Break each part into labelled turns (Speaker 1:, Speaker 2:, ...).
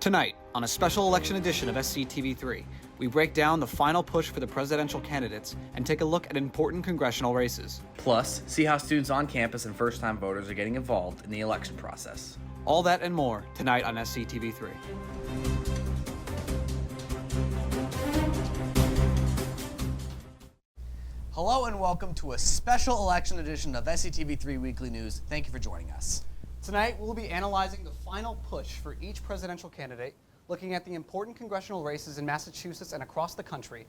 Speaker 1: Tonight, on a special election edition of SCTV3, we break down the final push for the presidential candidates and take a look at important congressional races.
Speaker 2: Plus, see how students on campus and first-time voters are getting involved in the election process.
Speaker 1: All that and more tonight on SCTV3.
Speaker 3: Hello and welcome to a special election edition of SCTV3 Weekly News. Thank you for joining us.
Speaker 1: Tonight, we'll be analyzing the final push for each presidential candidate, looking at the important congressional races in Massachusetts and across the country,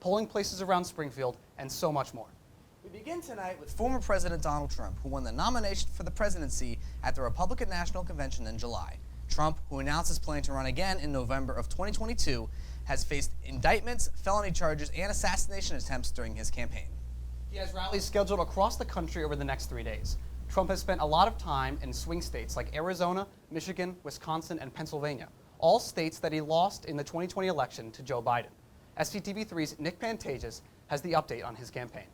Speaker 1: polling places around Springfield, and so much more.
Speaker 3: We begin tonight with former President Donald Trump, who won the nomination for the presidency at the Republican National Convention in July. Trump, who announced his plan to run again in November of 2022, has faced indictments, felony charges, and assassination attempts during his campaign.
Speaker 1: He has rallies scheduled across the country over the next 3 days. Trump has spent a lot of time in swing states like Arizona, Michigan, Wisconsin, and Pennsylvania, all states that he lost in the 2020 election to Joe Biden. SCTV3's Nick Pantages has the update on his campaign.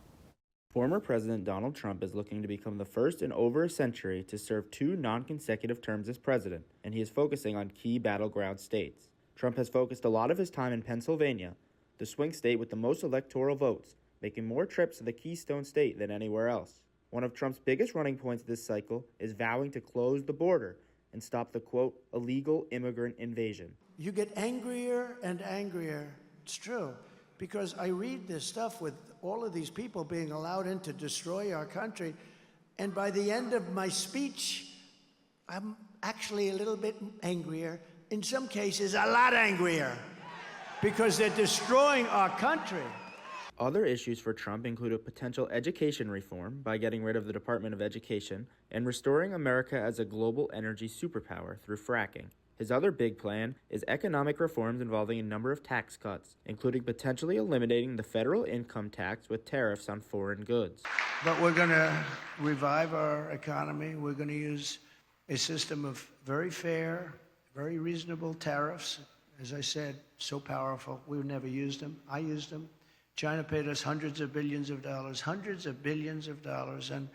Speaker 4: Former President Donald Trump is looking to become the first in over a century to serve 2 non-consecutive terms as president, and he is focusing on key battleground states. Trump has focused a lot of his time in Pennsylvania, the swing state with the most electoral votes, making more trips to the Keystone State than anywhere else. One of Trump's biggest running points this cycle is vowing to close the border and stop the, quote, illegal immigrant invasion.
Speaker 5: You get angrier and angrier. It's true. Because I read this stuff with all of these people being allowed in to destroy our country, and by the end of my speech, I'm actually a little bit angrier. In some cases, a lot angrier, because they're destroying our country.
Speaker 4: Other issues for Trump include a potential education reform by getting rid of the Department of Education and restoring America as a global energy superpower through fracking. His other big plan is economic reforms involving a number of tax cuts, including potentially eliminating the federal income tax with tariffs on foreign goods.
Speaker 5: But we're going to revive our economy. We're going to use a system of very fair, very reasonable tariffs. As I said, so powerful. We've never used them. I used them. China paid us hundreds of billions of dollars, and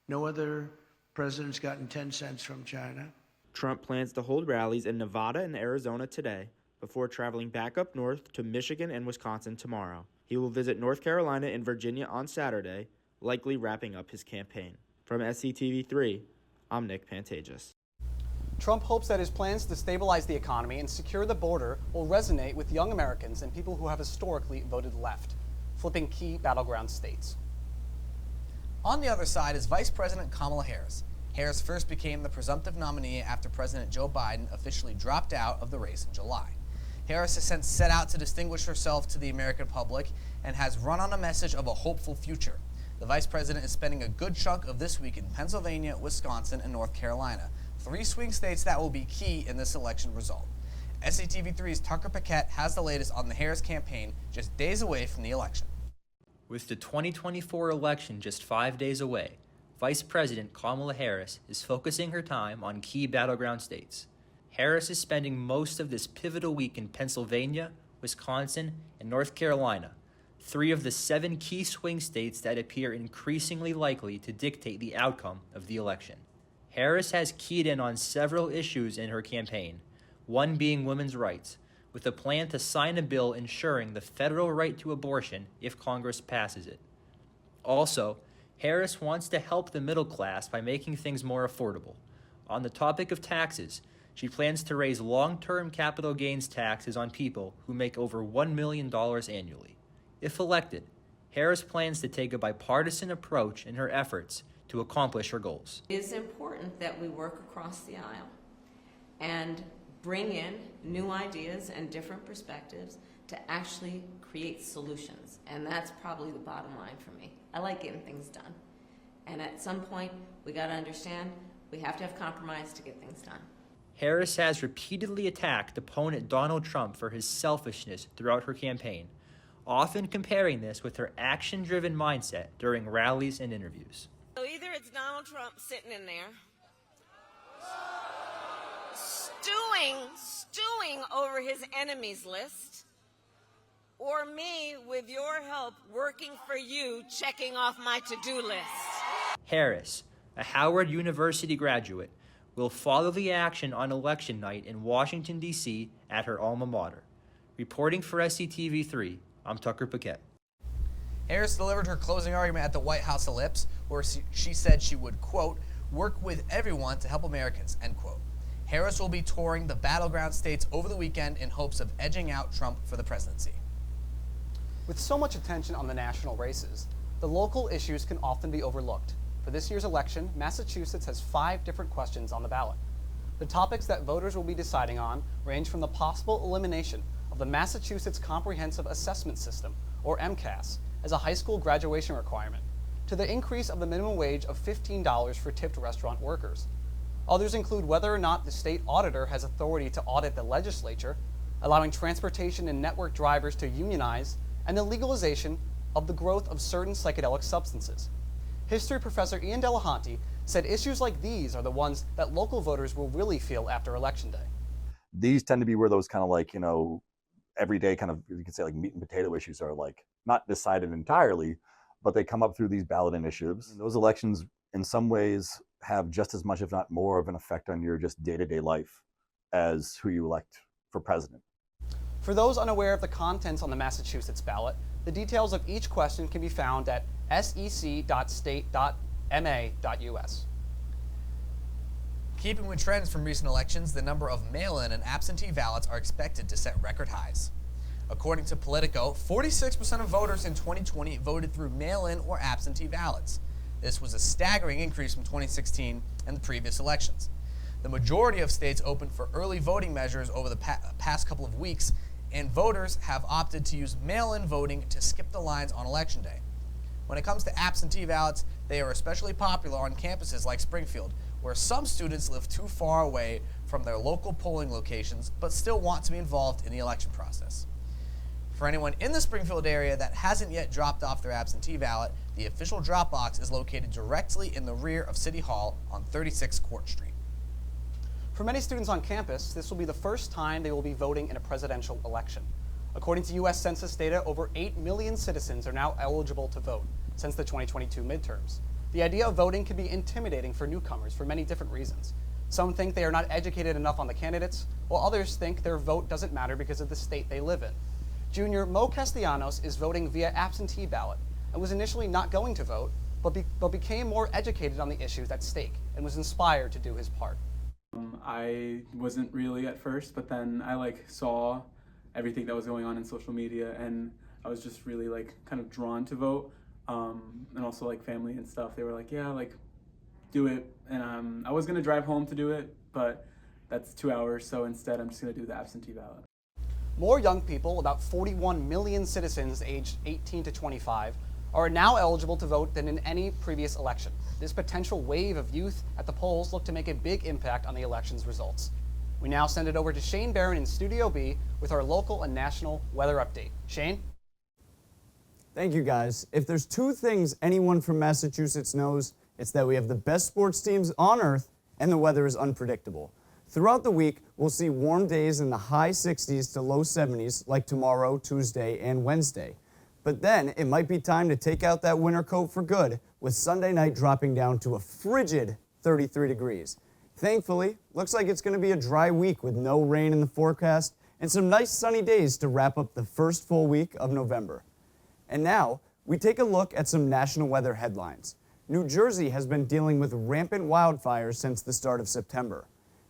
Speaker 5: no other president's gotten 10 cents from China.
Speaker 4: Trump plans to hold rallies in Nevada and Arizona today before traveling back up north to Michigan and Wisconsin tomorrow. He will visit North Carolina and Virginia on Saturday, likely wrapping up his campaign. From SCTV3, I'm Nick Pantages.
Speaker 1: Trump hopes that his plans to stabilize the economy and secure the border will resonate with young Americans and people who have historically voted left, flipping key battleground states.
Speaker 3: On the other side is Vice President Kamala Harris. Harris first became the presumptive nominee after President Joe Biden officially dropped out of the race in July. Harris has since set out to distinguish herself to the American public and has run on a message of a hopeful future. The vice president is spending a good chunk of this week in Pennsylvania, Wisconsin, and North Carolina, 3 swing states that will be key in this election result. SCTV3's Tucker Paquette has the latest on the Harris campaign just days away from the election.
Speaker 6: With the 2024 election just 5 days away, Vice President Kamala Harris is focusing her time on key battleground states. Harris is spending most of this pivotal week in Pennsylvania, Wisconsin, and North Carolina, 3 of the 7 key swing states that appear increasingly likely to dictate the outcome of the election. Harris has keyed in on several issues in her campaign, one being women's rights, with a plan to sign a bill ensuring the federal right to abortion if Congress passes it. Also, Harris wants to help the middle class by making things more affordable. On the topic of taxes, she plans to raise long-term capital gains taxes on people who make over $1 million annually. If elected, Harris plans to take a bipartisan approach in her efforts to accomplish her goals.
Speaker 7: It is important that we work across the aisle and bring in new ideas and different perspectives to actually create solutions. And that's probably the bottom line for me. I like getting things done. And at some point, we got to understand we have to have compromise to get things done.
Speaker 6: Harris has repeatedly attacked opponent Donald Trump for his selfishness throughout her campaign, often comparing this with her action-driven mindset during rallies and interviews.
Speaker 8: So either it's Donald Trump sitting in there, stewing over his enemies list, or me, with your help, working for you, checking off my to-do list.
Speaker 6: Harris, a Howard University graduate, will follow the action on election night in Washington, D.C. at her alma mater. Reporting for SCTV3, I'm Tucker Paquette.
Speaker 3: Harris delivered her closing argument at the White House Ellipse, where she said she would, quote, work with everyone to help Americans, end quote. Harris will be touring the battleground states over the weekend in hopes of edging out Trump for the presidency.
Speaker 1: With so much attention on the national races, the local issues can often be overlooked. For this year's election, Massachusetts has 5 different questions on the ballot. The topics that voters will be deciding on range from the possible elimination of the Massachusetts Comprehensive Assessment System, or MCAS, as a high school graduation requirement, to the increase of the minimum wage of $15 for tipped restaurant workers. Others include whether or not the state auditor has authority to audit the legislature, allowing transportation and network drivers to unionize, and the legalization of the growth of certain psychedelic substances. History professor Ian Delahanty said issues like these are the ones that local voters will really feel after Election Day.
Speaker 9: These tend to be where those kind of like, everyday kind of, you could say like meat and potato issues are like not decided entirely, but they come up through these ballot initiatives. And those elections in some ways have just as much, if not more, of an effect on your just day-to-day life as who you elect for president.
Speaker 1: For those unaware of the contents on the Massachusetts ballot, the details of each question can be found at sec.state.ma.us.
Speaker 3: Keeping with trends from recent elections, the number of mail-in and absentee ballots are expected to set record highs. According to Politico, 46% of voters in 2020 voted through mail-in or absentee ballots. This was a staggering increase from 2016 and the previous elections. The majority of states opened for early voting measures over the past couple of weeks, and voters have opted to use mail-in voting to skip the lines on Election Day. When it comes to absentee ballots, they are especially popular on campuses like Springfield, where some students live too far away from their local polling locations but still want to be involved in the election process. For anyone in the Springfield area that hasn't yet dropped off their absentee ballot, the official drop box is located directly in the rear of City Hall on 36 Court Street.
Speaker 1: For many students on campus, this will be the first time they will be voting in a presidential election. According to U.S. Census data, over 8 million citizens are now eligible to vote since the 2022 midterms. The idea of voting can be intimidating for newcomers for many different reasons. Some think they are not educated enough on the candidates, while others think their vote doesn't matter because of the state they live in. Junior Mo Castellanos is voting via absentee ballot and was initially not going to vote, but became more educated on the issues at stake and was inspired to do his part.
Speaker 10: I wasn't really at first, but then I saw everything that was going on in social media, and I was just really kind of drawn to vote. And also family and stuff, they were like, yeah, do it. And I was gonna drive home to do it, but that's 2 hours, so instead I'm just gonna do the absentee ballot.
Speaker 1: More young people, about 41 million citizens aged 18 to 25, are now eligible to vote than in any previous election. This potential wave of youth at the polls look to make a big impact on the election's results. We now send it over to Shane Barron in Studio B with our local and national weather update. Shane?
Speaker 11: Thank you, guys. If there's 2 things anyone from Massachusetts knows, it's that we have the best sports teams on earth and the weather is unpredictable. Throughout the week, we'll see warm days in the high 60s to low 70s like tomorrow, Tuesday, and Wednesday. But then it might be time to take out that winter coat for good, with Sunday night dropping down to a frigid 33 degrees. Thankfully, looks like it's going to be a dry week with no rain in the forecast and some nice sunny days to wrap up the first full week of November. And now, we take a look at some national weather headlines. New Jersey has been dealing with rampant wildfires since the start of September.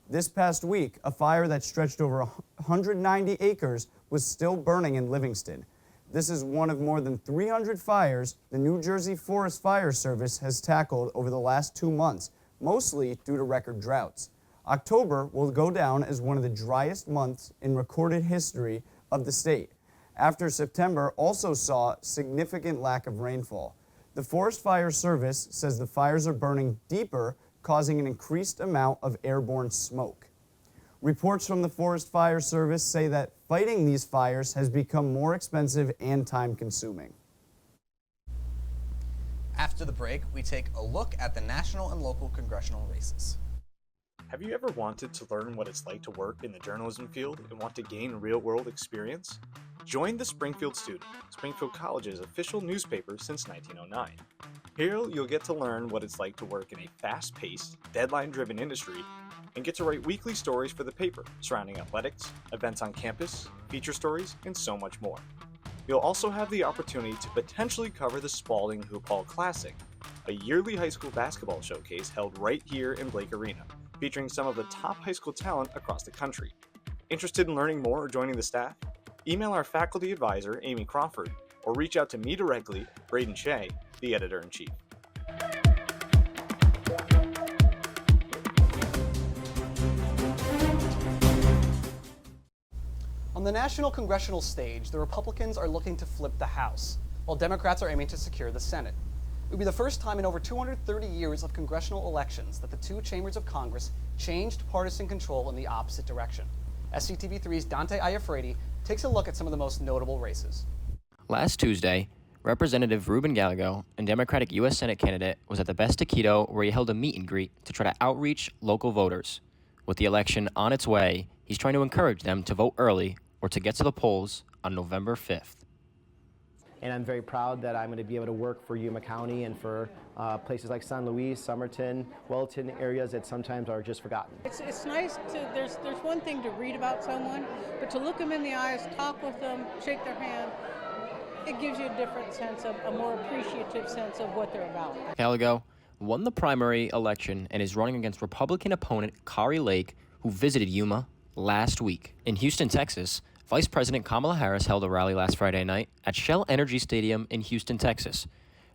Speaker 11: This past week, a fire that stretched over 190 acres was still burning in Livingston. This is one of more than 300 fires the New Jersey Forest Fire Service has tackled over the last 2 months, mostly due to record droughts. October will go down as one of the driest months in recorded history of the state, after September also saw significant lack of rainfall. The Forest Fire Service says the fires are burning deeper, causing an increased amount of airborne smoke. Reports from the Forest Fire Service say that fighting these fires has become more expensive and time-consuming.
Speaker 3: After the break, we take a look at the national and local congressional races.
Speaker 12: Have you ever wanted to learn what it's like to work in the journalism field and want to gain real-world experience? Join the Springfield Student, Springfield College's official newspaper since 1909. Here you'll get to learn what it's like to work in a fast-paced, deadline-driven industry and get to write weekly stories for the paper surrounding athletics, events on campus, feature stories, and so much more. You'll also have the opportunity to potentially cover the Spalding Hoop Hall Classic, a yearly high school basketball showcase held right here in Blake Arena, featuring some of the top high school talent across the country. Interested in learning more or joining the staff? Email our faculty advisor, Amy Crawford, or reach out to me directly, Braden Shea, the editor-in-chief.
Speaker 1: On the national congressional stage, the Republicans are looking to flip the House, while Democrats are aiming to secure the Senate. It would be the first time in over 230 years of congressional elections that the two chambers of Congress changed partisan control in the opposite direction. SCTV3's Dante Iafredi takes a look at some of the most notable races.
Speaker 13: Last Tuesday, Representative Ruben Gallego, a Democratic U.S. Senate candidate, was at the Best Taquito where he held a meet and greet to try to outreach local voters. With the election on its way, he's trying to encourage them to vote early or to get to the polls on November 5th.
Speaker 14: And I'm very proud that I'm going to be able to work for Yuma County and for places like San Luis, Somerton, Welton, areas that sometimes are just forgotten.
Speaker 15: It's nice to, there's one thing to read about someone, but to look them in the eyes, talk with them, shake their hand, it gives you a different sense of, a more appreciative sense of what they're about.
Speaker 13: Gallego won the primary election and is running against Republican opponent Kari Lake, who visited Yuma last week. In Houston, Texas, Vice President Kamala Harris held a rally last Friday night at Shell Energy Stadium in Houston, Texas.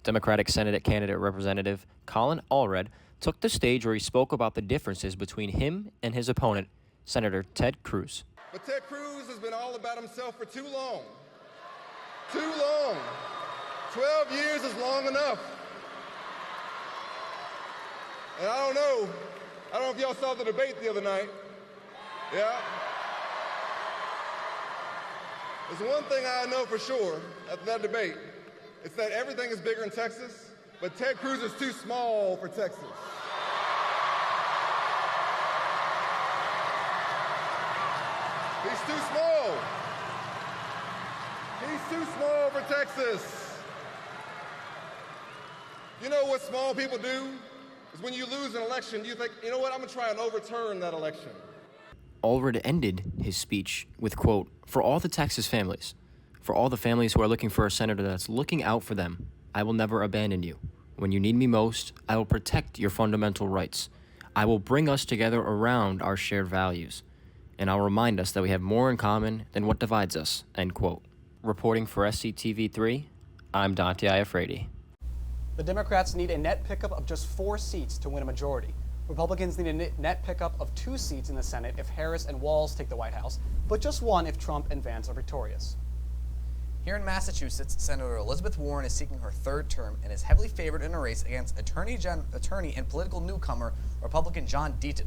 Speaker 13: Democratic Senate candidate Representative Colin Allred took the stage where he spoke about the differences between him and his opponent, Senator Ted Cruz.
Speaker 16: But Ted Cruz has been all about himself for too long. Too long. 12 years is long enough. And I don't know if y'all saw the debate the other night. Yeah? There's one thing I know for sure after that debate. It's that everything is bigger in Texas, but Ted Cruz is too small for Texas. He's too small. He's too small for Texas. You know what small people do? Is when you lose an election, you think, you know what, I'm going to try and overturn that election.
Speaker 13: Allred ended his speech with, quote, "For all the Texas families, for all the families who are looking for a senator that's looking out for them, I will never abandon you. When you need me most, I will protect your fundamental rights. I will bring us together around our shared values. And I'll remind us that we have more in common than what divides us," end quote. Reporting for SCTV3, I'm Dante Iafredi.
Speaker 1: The Democrats need a net pickup of just 4 seats to win a majority. Republicans need a net pickup of 2 seats in the Senate if Harris and Walz take the White House, but just 1 if Trump and Vance are victorious.
Speaker 3: Here in Massachusetts, Senator Elizabeth Warren is seeking her 3rd term and is heavily favored in a race against attorney and political newcomer Republican John Deaton.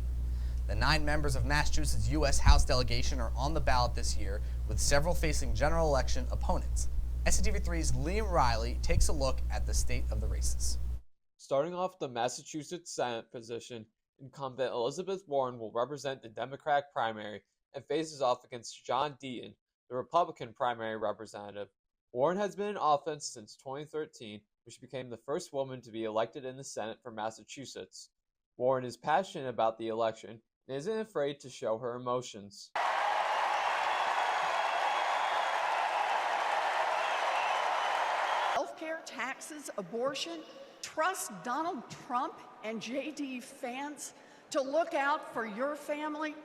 Speaker 3: The 9 members of Massachusetts' U.S. House delegation are on the ballot this year, with several facing general election opponents. SCTV3's Liam Riley takes a look at the state of the races.
Speaker 17: Starting off the Massachusetts Senate position, incumbent Elizabeth Warren will represent the Democratic primary and faces off against John Deaton, the Republican primary representative. Warren has been in office since 2013, when she became the first woman to be elected in the Senate for Massachusetts. Warren is passionate about the election and isn't afraid to show her emotions.
Speaker 18: Healthcare, taxes, abortion. Trust Donald Trump and J.D. Vance to look out for your family?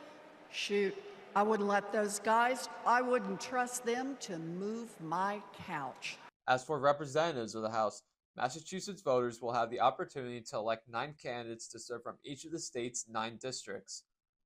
Speaker 18: Shoot, I wouldn't let those guys, I wouldn't trust them to move my couch.
Speaker 17: As for representatives of the House, Massachusetts voters will have the opportunity to elect 9 candidates to serve from each of the state's 9 districts.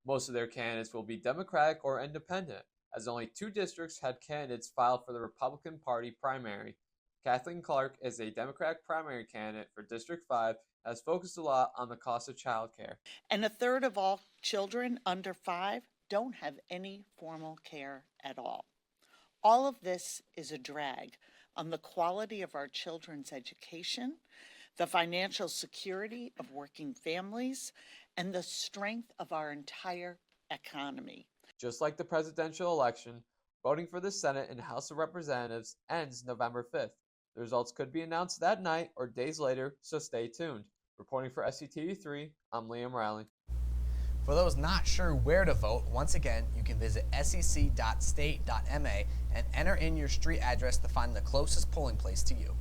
Speaker 17: Most of their candidates will be Democratic or Independent, as only 2 districts had candidates filed for the Republican Party primary. Kathleen Clark is a Democratic primary candidate for District 5 and has focused a lot on the cost of childcare.
Speaker 19: And 1/3 of all children under 5 don't have any formal care at all. All of this is a drag on the quality of our children's education, the financial security of working families, and the strength of our entire economy.
Speaker 17: Just like the presidential election, Voting for the Senate and House of Representatives ends November 5th. The results could be announced that night or days later, so stay tuned. Reporting for SCTV3, I'm Liam Riley.
Speaker 3: For those not sure where to vote, once again, you can visit sec.state.ma and enter in your street address to find the closest polling place to you.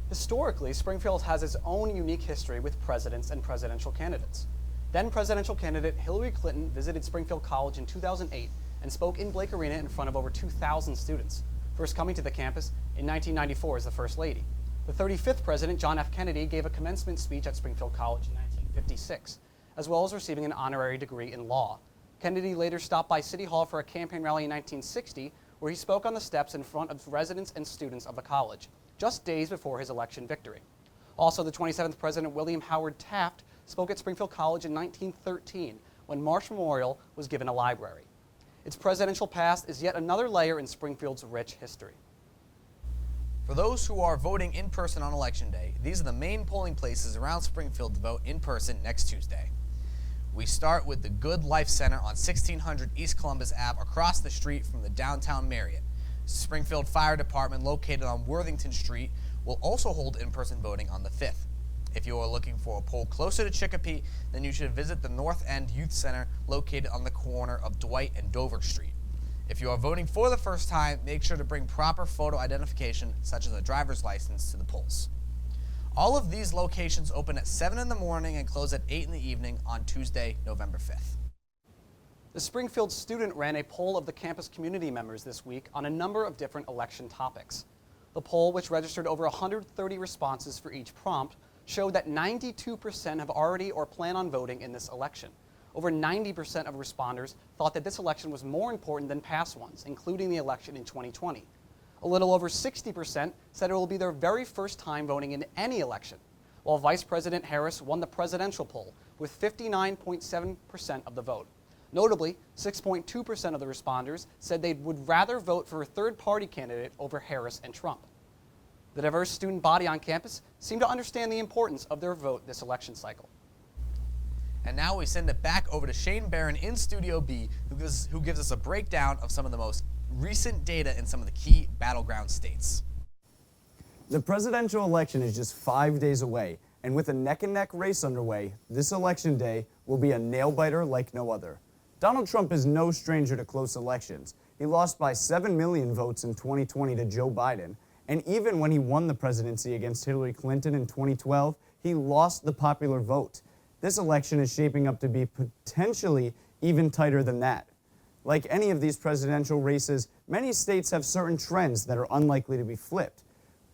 Speaker 1: Historically, Springfield has its own unique history with presidents and presidential candidates. Then presidential candidate Hillary Clinton visited Springfield College in 2008 and spoke in Blake Arena in front of over 2,000 students, first coming to the campus in 1994 as the First Lady. The 35th president, John F. Kennedy, gave a commencement speech at Springfield College in 1956, as well as receiving an honorary degree in law. Kennedy later stopped by City Hall for a campaign rally in 1960, where he spoke on the steps in front of residents and students of the college, just days before his election victory. Also, the 27th president, William Howard Taft, spoke at Springfield College in 1913, when Marsh Memorial was given a library. Its presidential past is yet another layer in Springfield's rich history.
Speaker 3: For those who are voting in person on Election Day, these are the main polling places around Springfield to vote in person next Tuesday. We start with the Good Life Center on 1600 East Columbus Ave across the street from the downtown Marriott. Springfield Fire Department, located on Worthington Street, will also hold in-person voting on the 5th. If you are looking for a poll closer to Chicopee, then you should visit the North End Youth Center, located on the corner of Dwight and Dover Street. If you are voting for the first time, make sure to bring proper photo identification, such as a driver's license, to the polls. All of these locations open at 7 in the morning and close at 8 in the evening on Tuesday, November 5th.
Speaker 1: The Springfield student ran a poll of the campus community members this week on a number of different election topics. The poll, which registered over 130 responses for each prompt, showed that 92% have already or plan on voting in this election. Over 90% of responders thought that this election was more important than past ones, including the election in 2020. A little over 60% said it will be their very first time voting in any election, while Vice President Harris won the presidential poll with 59.7% of the vote. Notably, 6.2% of the responders said they would rather vote for a third-party candidate over Harris and Trump. The diverse student body on campus seemed to understand the importance of their vote this election cycle.
Speaker 3: And now we send it back over to Shane Barron in Studio B, who gives us a breakdown of some of the most recent data in some of the key battleground states.
Speaker 11: The presidential election is just 5 days away, and with a neck-and-neck race underway, this election day will be a nail-biter like no other. Donald Trump is no stranger to close elections. He lost by 7 million votes in 2020 to Joe Biden, and even when he won the presidency against Hillary Clinton in 2012, he lost the popular vote. This election is shaping up to be potentially even tighter than that. Like any of these presidential races, many states have certain trends that are unlikely to be flipped.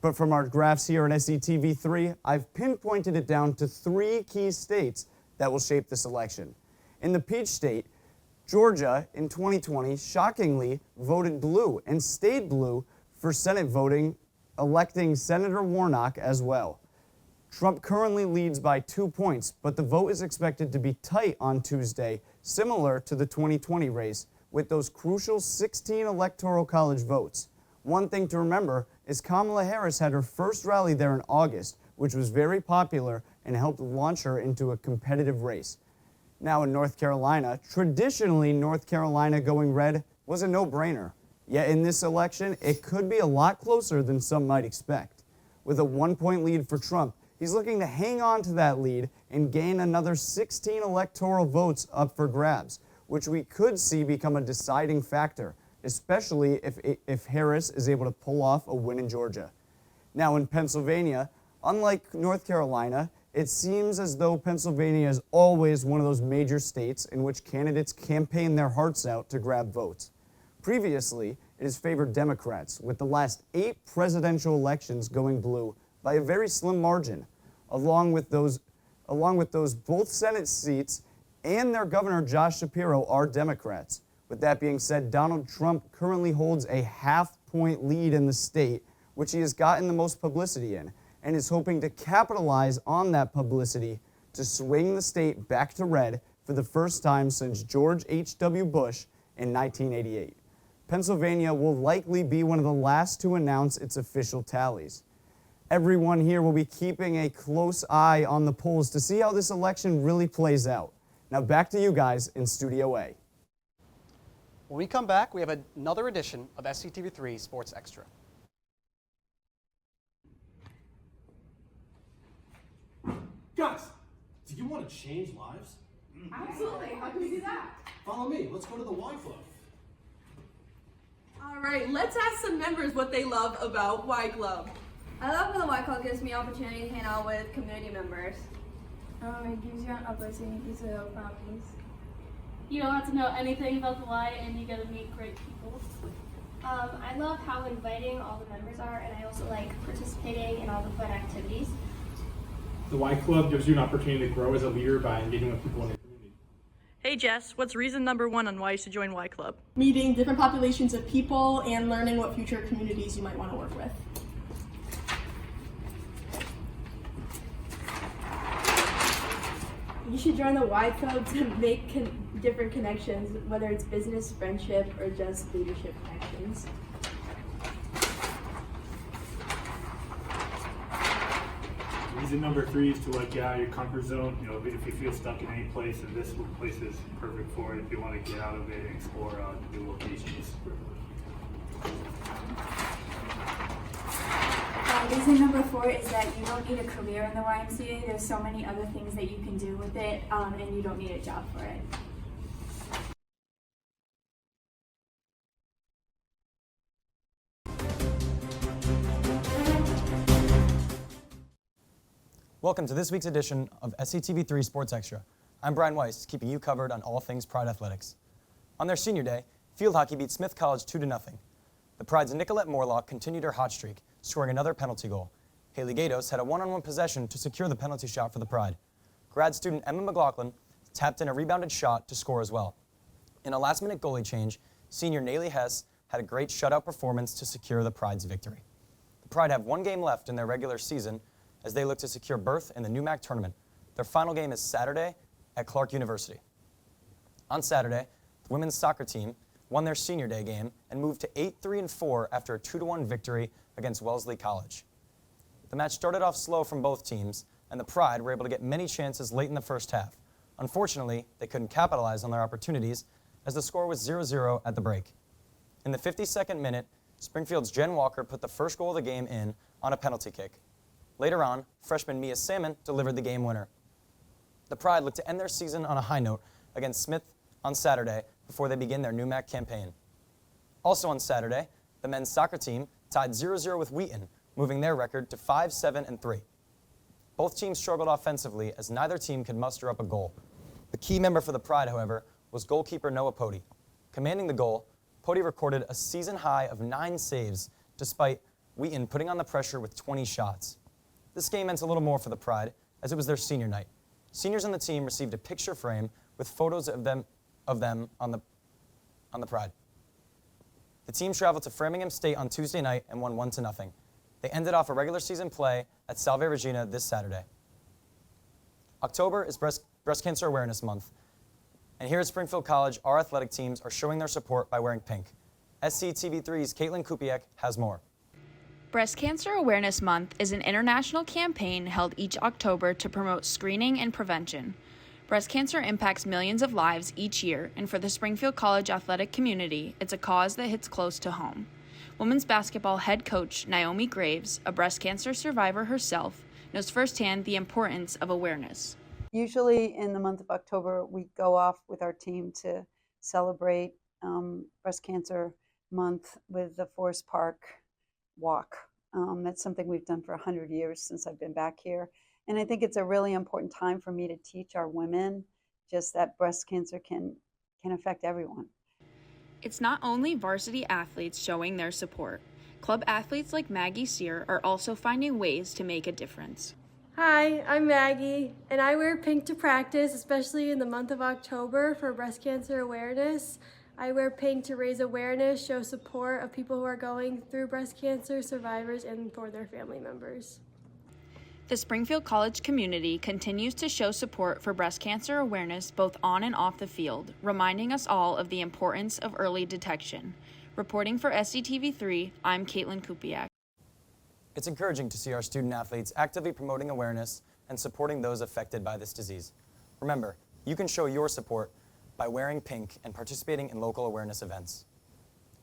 Speaker 11: But from our graphs here at SCTV3, I've pinpointed it down to 3 key states that will shape this election. In the Peach State, Georgia in 2020 shockingly voted blue and stayed blue for Senate voting, electing Senator Warnock as well. Trump currently leads by 2 points, but the vote is expected to be tight on Tuesday, similar to the 2020 race, with those crucial 16 Electoral College votes. One thing to remember is Kamala Harris had her first rally there in August, which was very popular and helped launch her into a competitive race. Now in North Carolina, traditionally North Carolina going red was a no-brainer. Yet in this election, it could be a lot closer than some might expect. With a 1-point lead for Trump, he's looking to hang on to that lead and gain another 16 electoral votes up for grabs, which we could see become a deciding factor, especially if Harris is able to pull off a win in Georgia. Now in Pennsylvania, unlike North Carolina, it seems as though Pennsylvania is always one of those major states in which candidates campaign their hearts out to grab votes. Previously, it has favored Democrats, with the last 8 presidential elections going blue by a very slim margin. Along with those both Senate seats and their governor, Josh Shapiro, are Democrats. With that being said, Donald Trump currently holds a half-point lead in the state, which he has gotten the most publicity in, and is hoping to capitalize on that publicity to swing the state back to red for the first time since George H.W. Bush in 1988. Pennsylvania will likely be one of the last to announce its official tallies. Everyone here will be keeping a close eye on the polls to see how this election really plays out. Now back to you guys in Studio A.
Speaker 1: When we come back, we have another edition of SCTV3 Sports Extra.
Speaker 20: Guys, do you want to change lives?
Speaker 21: Absolutely. How can we do that?
Speaker 20: Follow me. Let's go to the Y Club.
Speaker 21: All right, let's ask some members what they love about Y Club.
Speaker 22: I love when the Y Club gives me opportunity to hang out with community members.
Speaker 23: It gives you an opportunity to help families.
Speaker 24: You don't have to know anything about the Y and you get to meet great people.
Speaker 23: I love how inviting all the members are, and I also like participating in all the fun activities.
Speaker 25: The Y Club gives you an opportunity to grow as a leader by engaging with people in your community.
Speaker 21: Hey Jess, what's reason number 1 on why you should join Y Club?
Speaker 26: Meeting different populations of people and learning what future communities you might want to work with.
Speaker 23: You should join the Y Club to make different connections, whether it's business, friendship, or just leadership connections.
Speaker 25: Reason number 3 is to get out of your comfort zone. If you feel stuck in any place, and this place is perfect for it. If you want to get out of it and explore new locations.
Speaker 23: Reason number 4 is that you don't need a career in the YMCA. There's so many other things that you can do with it, and you don't need a job for it.
Speaker 11: Welcome to this week's edition of SCTV3 Sports Extra. I'm Brian Weiss, keeping you covered on all things Pride athletics. On their senior day, field hockey beat Smith College 2-0. The Pride's Nicolette Morlock continued her hot streak, scoring another penalty goal. Haley Gatos had a one-on-one possession to secure the penalty shot for the Pride. Grad student Emma McLaughlin tapped in a rebounded shot to score as well. In a last-minute goalie change, senior Naylee Hess had a great shutout performance to secure the Pride's victory. The Pride have one game left in their regular season as they look to secure berth in the NUMAC tournament. Their final game is Saturday at Clark University. On Saturday, the women's soccer team won their senior day game and moved to 8-3-4 after a 2-1 victory against Wellesley College. The match started off slow from both teams, and the Pride were able to get many chances late in the first half. Unfortunately, they couldn't capitalize on their opportunities as the score was 0-0 at the break. In the 52nd minute, Springfield's Jen Walker put the first goal of the game in on a penalty kick. Later on, freshman Mia Salmon delivered the game winner. The Pride look to end their season on a high note against Smith on Saturday before they begin their NUMAC campaign. Also on Saturday, the men's soccer team tied 0-0 with Wheaton, moving their record to 5-7-3. Both teams struggled offensively as neither team could muster up a goal. The key member for the Pride, however, was goalkeeper Noah Pody. Commanding the goal, Pody recorded a season high of 9 saves, despite Wheaton putting on the pressure with 20 shots. This game meant a little more for the Pride, as it was their senior night. Seniors on the team received a picture frame with photos of them on the Pride. The team traveled to Framingham State on Tuesday night and won 1-0. They ended off a regular season play at Salve Regina this Saturday. October is Breast Cancer Awareness Month, and here at Springfield College, our athletic teams are showing their support by wearing pink. SCTV3's Caitlin Kupiak has more.
Speaker 27: Breast Cancer Awareness Month is an international campaign held each October to promote screening and prevention. Breast cancer impacts millions of lives each year, and for the Springfield College athletic community, it's a cause that hits close to home. Women's basketball head coach Naomi Graves, a breast cancer survivor herself, knows firsthand the importance of awareness.
Speaker 28: Usually in the month of October, we go off with our team to celebrate Breast Cancer Month with the Forest Park walk. That's something we've done for 100 years since I've been back here. And I think it's a really important time for me to teach our women just that breast cancer can affect everyone.
Speaker 27: It's not only varsity athletes showing their support. Club athletes like Maggie Sear are also finding ways to make a difference.
Speaker 29: Hi, I'm Maggie, and I wear pink to practice, especially in the month of October for breast cancer awareness. I wear pink to raise awareness, show support of people who are going through breast cancer, survivors, and for their family members.
Speaker 27: The Springfield College community continues to show support for breast cancer awareness both on and off the field, reminding us all of the importance of early detection. Reporting for SCTV3, I'm Caitlin Kupiak.
Speaker 11: It's encouraging to see our student athletes actively promoting awareness and supporting those affected by this disease. Remember, you can show your support by wearing pink and participating in local awareness events.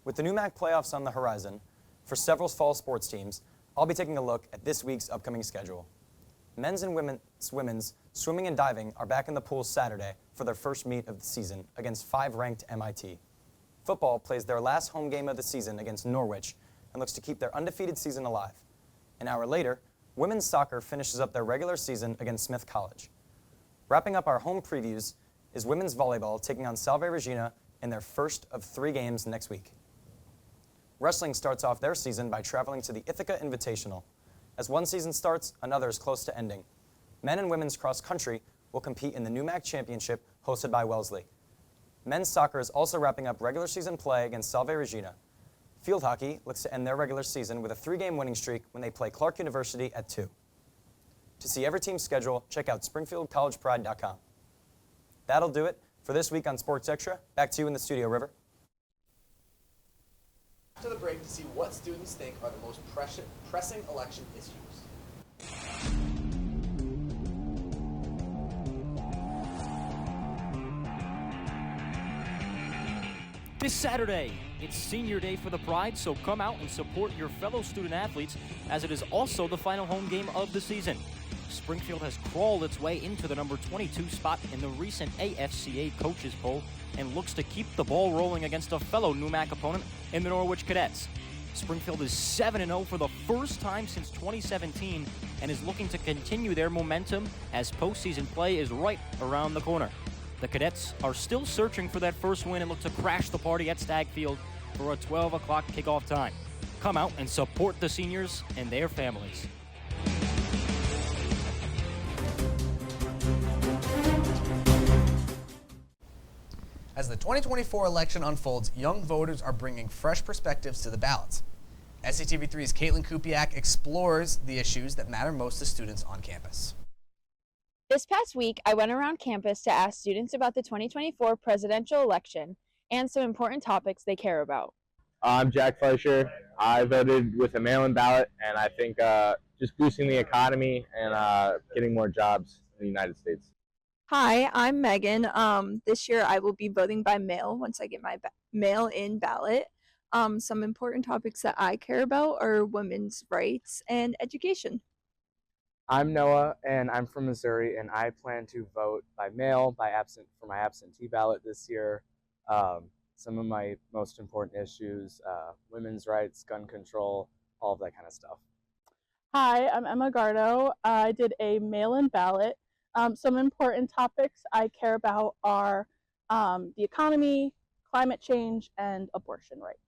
Speaker 11: With the NUMAC playoffs on the horizon, for several fall sports teams, I'll be taking a look at this week's upcoming schedule. Men's and women's swimming and diving are back in the pools Saturday for their first meet of the season against 5th-ranked MIT. Football plays their last home game of the season against Norwich and looks to keep their undefeated season alive. An hour later, women's soccer finishes up their regular season against Smith College. Wrapping up our home previews is women's volleyball taking on Salve Regina in their first of 3 games next week. Wrestling starts off their season by traveling to the Ithaca Invitational. As one season starts, another is close to ending. Men and women's cross country will compete in the NUMAC Championship hosted by Wellesley. Men's soccer is also wrapping up regular season play against Salve Regina. Field hockey looks to end their regular season with a 3-game winning streak when they play Clark University at 2. To see every team's schedule, check out SpringfieldCollegePride.com. That'll do it for this week on Sports Extra. Back to you in the studio, River.
Speaker 3: To the break to see what students think are the most pressing election issues.
Speaker 2: This Saturday, it's senior day for the Pride, so come out and support your fellow student athletes as it is also the final home game of the season. Springfield has crawled its way into the number 22 spot in the recent AFCA coaches poll and looks to keep the ball rolling against a fellow NUMAC opponent in the Norwich Cadets. Springfield is 7-0 for the first time since 2017 and is looking to continue their momentum as postseason play is right around the corner. The Cadets are still searching for that first win and look to crash the party at Stagg Field for a 12 o'clock kickoff time. Come out and support the seniors and their families.
Speaker 3: As the 2024 election unfolds, young voters are bringing fresh perspectives to the ballots. SCTV3's Caitlin Kupiak explores the issues that matter most to students on campus.
Speaker 27: This past week, I went around campus to ask students about the 2024 presidential election and some important topics they care about.
Speaker 4: I'm Jack Fleischer. I voted with a mail-in ballot, and I think just boosting the economy and getting more jobs in the United States.
Speaker 5: Hi, I'm Megan. This year I will be voting by mail once I get my mail-in ballot. Some important topics that I care about are women's rights and education.
Speaker 4: I'm Noah, and I'm from Missouri, and I plan to vote by mail for my absentee ballot this year. Some of my most important issues, women's rights, gun control, all of that kind of stuff.
Speaker 6: Hi, I'm Emma Gardo. I did a mail-in ballot. Some important topics I care about are the economy, climate change, and abortion rights.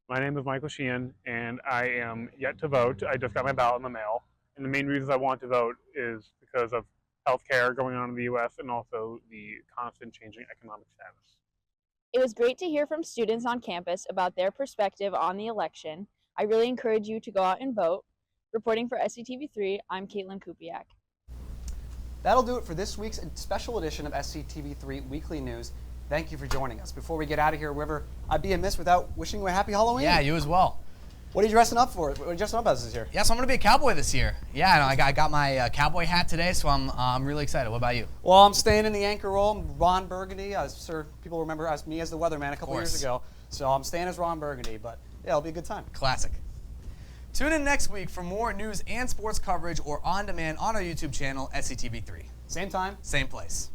Speaker 7: My name is Michael Sheehan, and I am yet to vote. I just got my ballot in the mail. And the main reasons I want to vote is because of healthcare going on in the U.S. and also the constant changing economic status.
Speaker 27: It was great to hear from students on campus about their perspective on the election. I really encourage you to go out and vote. Reporting for SCTV3, I'm Caitlin Kupiak.
Speaker 1: That'll do it for this week's special edition of SCTV3 Weekly News. Thank you for joining us. Before we get out of here, River, I'd be amiss without wishing you a happy Halloween.
Speaker 3: Yeah, you as well.
Speaker 1: What are you dressing up for? What are you dressing up as this year?
Speaker 3: Yeah, so I'm going to be a cowboy this year. Yeah, I got my cowboy hat today, so I'm really excited. What about you?
Speaker 1: Well, I'm staying in the anchor role. I'm Ron Burgundy. Sir, people remember me as the weatherman a couple years ago. So I'm staying as Ron Burgundy, but yeah, it'll be a good time.
Speaker 3: Classic. Tune in next week for more news and sports coverage or on demand on our YouTube channel, SCTV3.
Speaker 1: Same time.
Speaker 3: Same place.